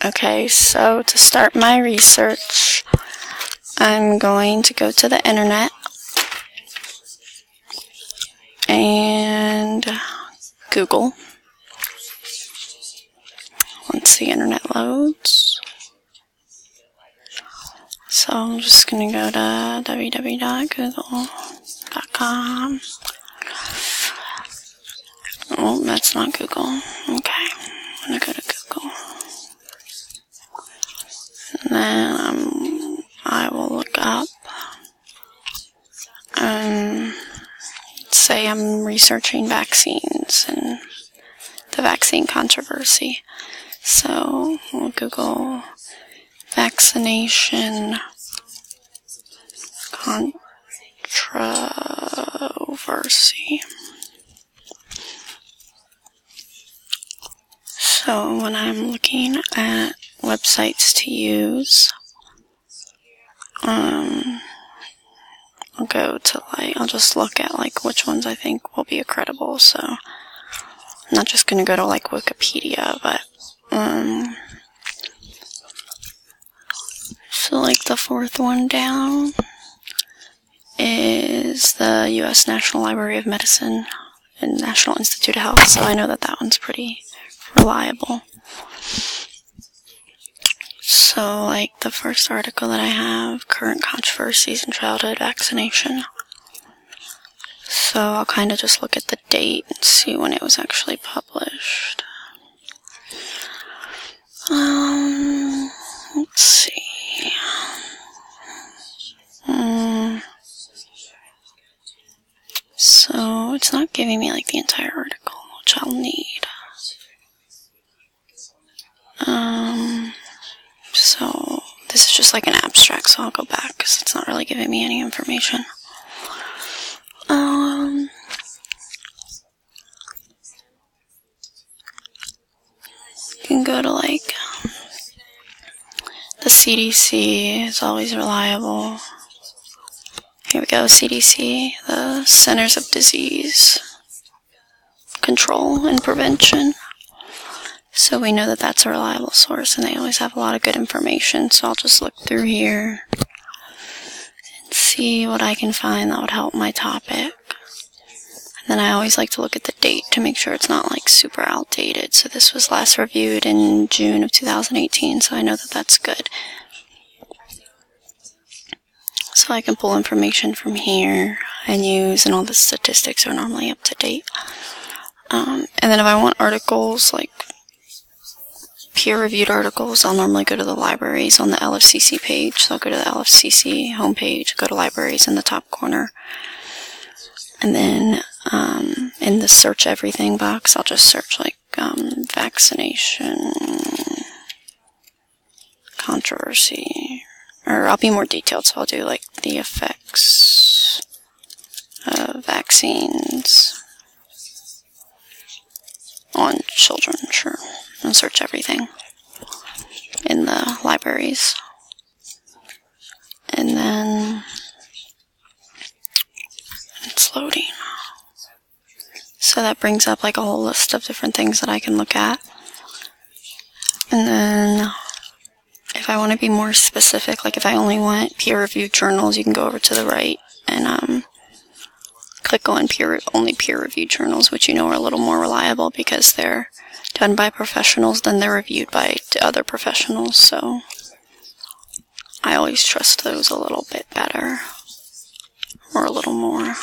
Okay, so to start my research, I'm going to go to the internet and Google. Once the internet loads. So I'm just going to go to www.google.com. Oh, that's not Google. Okay, I'm going to go to Google. And then I will look up, say I'm researching vaccines and the vaccine controversy. So we'll Google vaccination controversy. So when I'm looking at websites to use, I'll go to I'll just look at which ones I think will be credible. So I'm not just gonna go to Wikipedia, but so the fourth one down is the U.S. National Library of Medicine and National Institute of Health, so I know that that one's pretty reliable. So the first article that I have, current controversies in childhood vaccination. So I'll kind of just look at the date and see when it was actually published. Let's see. So it's not giving me the entire article, which I'll need. So this is just an abstract, so I'll go back because it's not really giving me any information. You can go to the CDC is always reliable. Here we go, CDC, the Centers of Disease Control and Prevention. So we know that that's a reliable source, and they always have a lot of good information. So I'll just look through here and see what I can find that would help my topic. And then I always like to look at the date to make sure it's not super outdated. So this was last reviewed in June of 2018, so I know that that's good. So I can pull information from here and use, and all the statistics are normally up to date. And then if I want articles, peer-reviewed articles, I'll normally go to the libraries on the LFCC page. So I'll go to the LFCC homepage, go to libraries in the top corner. And then in the search everything box, I'll just search vaccination controversy. Or I'll be more detailed, so I'll do the effects of vaccines on children, sure. And search everything in the libraries. And then it's loading. So that brings up a whole list of different things that I can look at. And then if I want to be more specific, if I only want peer-reviewed journals, you can go over to the right and click on only peer-reviewed journals, which are a little more reliable because they're done by professionals, then they're reviewed by other professionals, so I always trust those a little bit better, or a little more.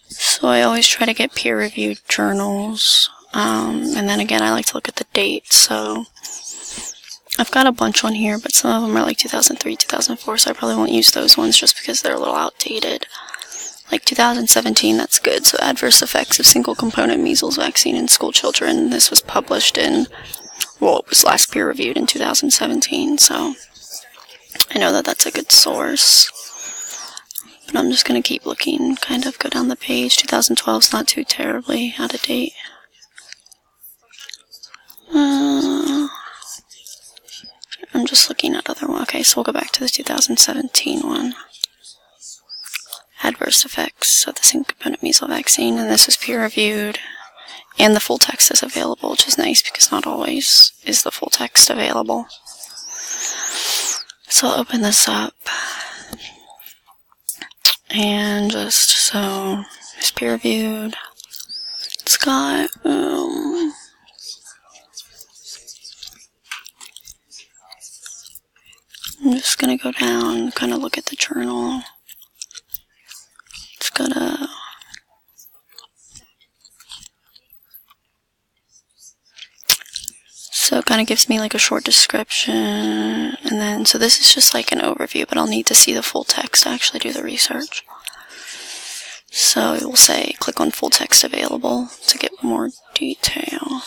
So I always try to get peer-reviewed journals, and then again I like to look at the dates, so I've got a bunch on here, but some of them are 2003, 2004, so I probably won't use those ones just because they're a little outdated. 2017, that's good. So adverse effects of single component measles vaccine in school children. This was published it was last peer reviewed in 2017, so I know that that's a good source. But I'm just going to keep looking, kind of go down the page. 2012 is not too terribly out of date. I'm just looking at other ones. Okay, so we'll go back to the 2017 one. Adverse effects of the single component measles vaccine, and this was peer reviewed And the full text is available, which is nice because not always is the full text available. So I'll open this up. And just so it's peer reviewed. It's got, I'm just gonna go down and kind of look at the journal. It's got a so it kind of gives me like a short description, and then, so this is just like an overview, but I'll need to see the full text to actually do the research. So it will say, click on full text available to get more detail.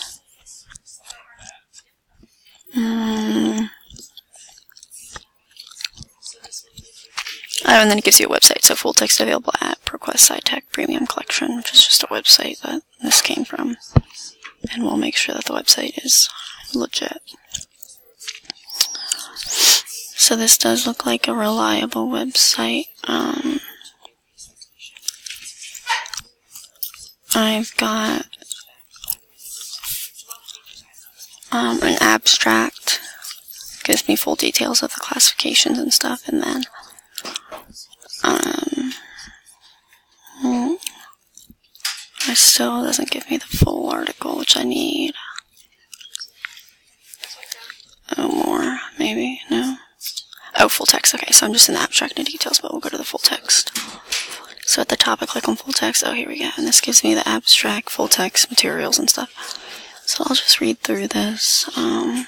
Oh, and then it gives you a website, so full text available at ProQuest SciTech Premium Collection, which is just a website that this came from. And we'll make sure that the website is legit. So this does look like a reliable website. I've got an abstract, gives me full details of the classifications and stuff, and then it still doesn't give me the full article, which I need. Oh, more, maybe, no? Oh, full text, okay, so I'm just in the abstract and details, but we'll go to the full text. So at the top, I click on full text. Oh, here we go, and this gives me the abstract, full text, materials, and stuff. So I'll just read through this. I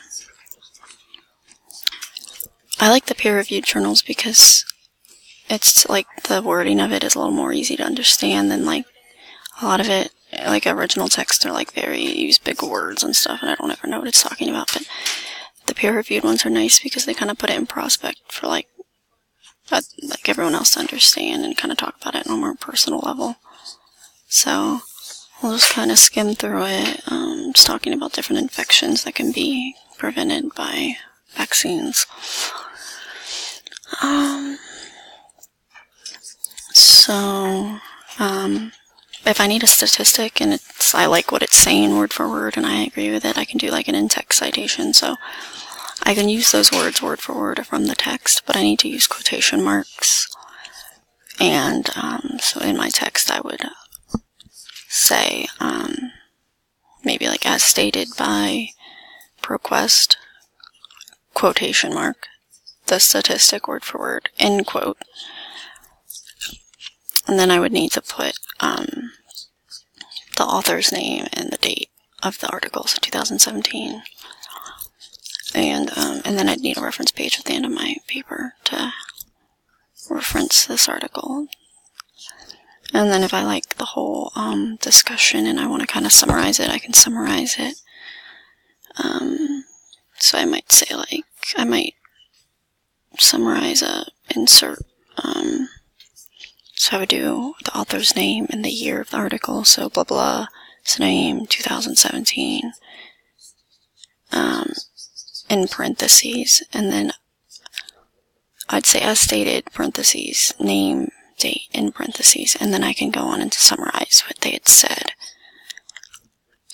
like the peer-reviewed journals because it's like the wording of it is a little more easy to understand than like a lot of it, like original text are like use big words and stuff, and I don't ever know what it's talking about. But the peer-reviewed ones are nice because they kind of put it in prospect for like everyone else to understand and kind of talk about it on a more personal level. So we'll just kind of skim through it, just talking about different infections that can be prevented by vaccines. If I need a statistic and I like what it's saying word for word and I agree with it, I can do like an in-text citation. So I can use those words word for word from the text, but I need to use quotation marks. And so in my text I would say, maybe like as stated by ProQuest, quotation mark, the statistic word for word, end quote. And then I would need to put the author's name and the date of the article, so 2017. And then I'd need a reference page at the end of my paper to reference this article. And then if I like the whole discussion and I want to kind of summarize it, I can summarize it. So I might say like, I might summarize insert. So I would do the author's name and the year of the article, so blah blah, his name, 2017, in parentheses, and then I'd say as stated, parentheses, name, date, in parentheses, and then I can go on and summarize what they had said,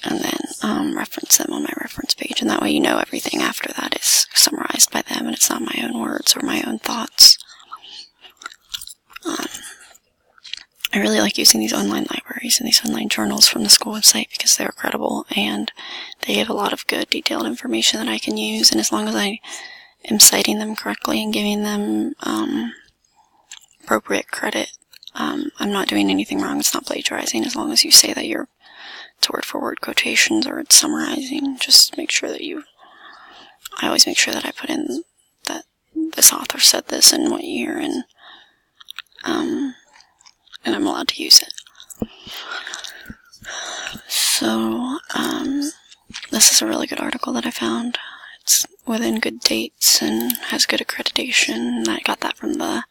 and then reference them on my reference page, and that way you know everything after that is summarized by them, and it's not my own words or my own thoughts. I really like using these online libraries and these online journals from the school website because they're credible and they give a lot of good detailed information that I can use, and as long as I am citing them correctly and giving them appropriate credit, I'm not doing anything wrong. It's not plagiarizing as long as you say that it's word for word quotations or it's summarizing. Just make sure that I always make sure that I put in that this author said this in what year, and I'm allowed to use it. So, this is a really good article that I found. It's within good dates and has good accreditation. I got that from the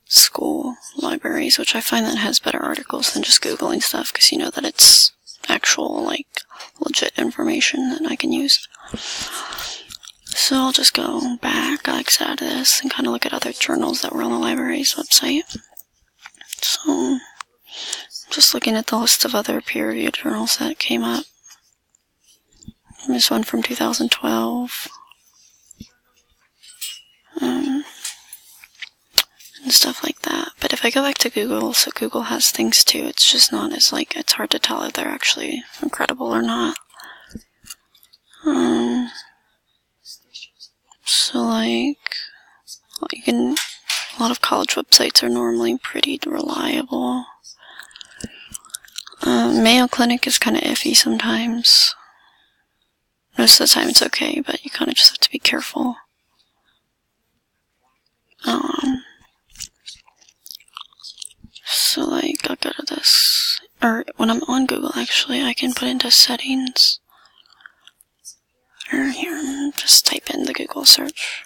school libraries, which I find that has better articles than just Googling stuff, because you know that it's actual, like, legit information that I can use. So I'll just go back, like I said, out of this and kind of look at other journals that were on the library's website. So, just looking at the list of other peer-reviewed journals that came up. There's one from 2012. And stuff like that. But if I go back to Google, so Google has things too, it's just not as, like, it's hard to tell if they're actually incredible or not. So, like, a lot of college websites are normally pretty reliable. Mayo Clinic is kind of iffy sometimes. Most of the time it's okay, but you kind of just have to be careful. So, like, I'll go to this, or when I'm on Google, actually, I can put into settings, or here, just type in the Google search,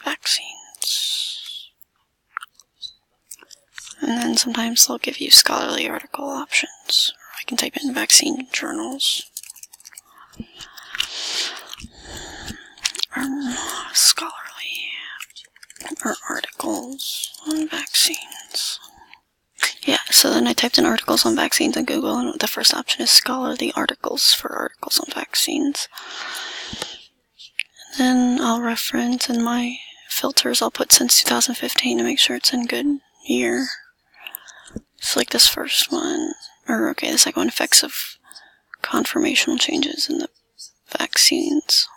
vaccines, and then sometimes they'll give you scholarly article options, or I can type in vaccine journals, or scholarly, or articles on vaccines. Yeah, so then I typed in articles on vaccines in Google, and the first option is scholarly articles for articles on vaccines. And then I'll reference in my filters, I'll put since 2015 to make sure it's in good year. So like this first one, or okay, the second one, effects of conformational changes in the vaccines.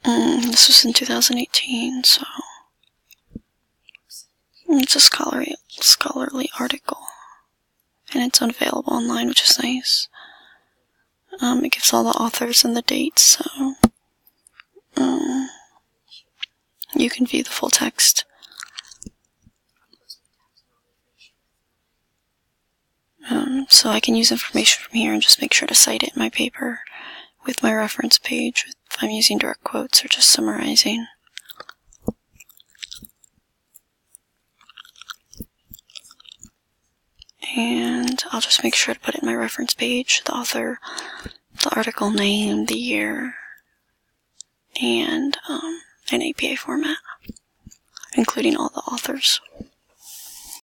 This was in 2018, so it's a scholarly article, and it's available online, which is nice. It gives all the authors and the dates, so you can view the full text. So I can use information from here and just make sure to cite it in my paper with my reference page if I'm using direct quotes or just summarizing. And I'll just make sure to put it in my reference page, the author, the article name, the year, and an APA format, including all the authors.